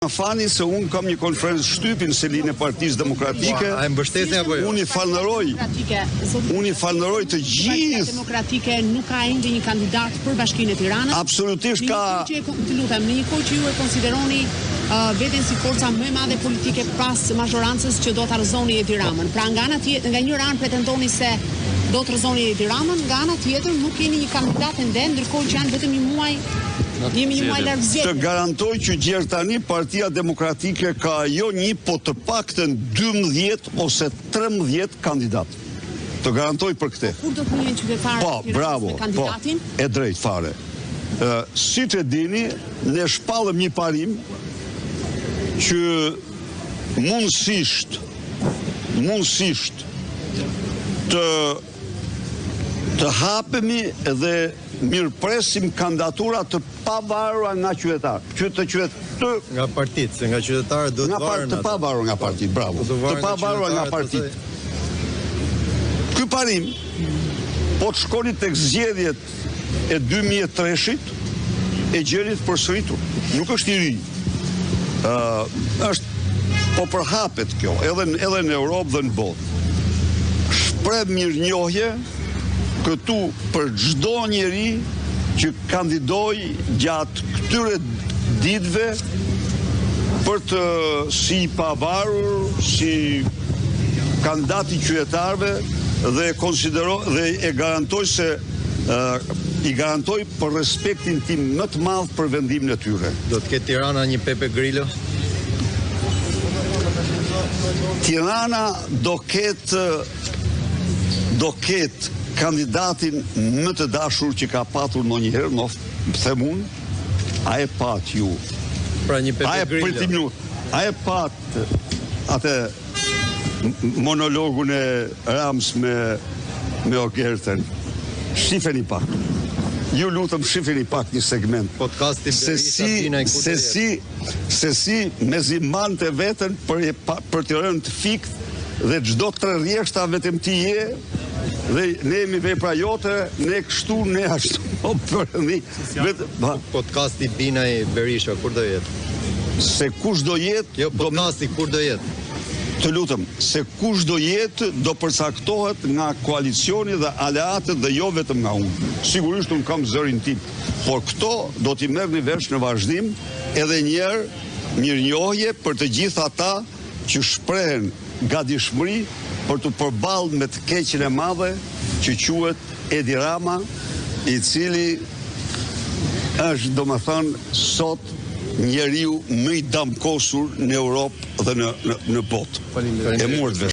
Më fani se unë kam një konferencë shtypin se linë e Partisë Demokratike. A e mbështetni apo jo? Unë i falënderoj të gjithë. Demokratike nuk ka ende një kandidat për Bashkinë e Tiranës. Absolutisht ka. Të lutem, në një kohë që ju e konsideroni veten si forca më e madhe politike pas mazhorancës që do ta rrëzoni Edi Ramën. Pra nga një anë pretendoni se do të rrëzoni Edi Ramën, nga ana tjetër nuk keni një kandidat ende, ndërkohë që janë vetëm një muaj. Jemi një muaj larg zgjedhjeve. Të garantoj që gjerë tani Partia Demokratike ka jo një, po të paktën 12 ose 13 kandidat. Të garantoj për këte. Kur do të njëjën qytetarë Po, bravo, me kandidatin? Po, e drejt fare. Si që dini, ne shpallëm një parim që mundësisht të hapemi dhe mirëpresim kandidatura të pavarura nga qytetarë. Nga partitë, se nga qytetarët do të varen të pavarura nga partitë, bravo. Të pavarura nga partitë. Ky parim, po të shkoni tek zgjedhjet e 2003-shit, e gjerit përsëritur. Nuk është i ri. Po përhapet kjo, edhe në Europë dhe në botë. Shpreh mirënjohje këtu për çdo njeri që kandidoj gjatë këtyre ditëve për të si pavarur, si kandidat i qytetarëve dhe e garantoj se i garantoj për respektin tim më të madh për vendimin e tyre. Do të ketë Tirana një Pepe Grillo? Tirana do ketë kandidatin më të dashur që ka patur ndonjëherë, them unë, a e pat ju. Pra një Pepe Grillo. A e pat atë monologun e Rams me Ogerten. Shifeni pak. Ju lutem shifeni pak një segment. Podcasti se si me zimante veten për të rënë të fikt dhe çdo tre rjeshta vetëm ti je dhe ne jemi vepra jote, ne kështu, ne ashtu. Podcasti Binaj Berisha, kur do jetë? Se kush do jetë... Jo, podcasti kur do jetë? Të lutem, se kush do jetë do përcaktohet nga koalicioni dhe aleatët dhe jo vetëm nga unë. Sigurisht unë kam zërin tim, por këto do t'i merrni vesh në vazhdim edhe njerë mirënjohje për të gjithë ata që shprehen gatishmëri për të përballë me të keqen e madhe që quhet Edi Rama, i cili është domethënë sot njeriu më i damkosur në Europë dhe në botë. E morët vesh.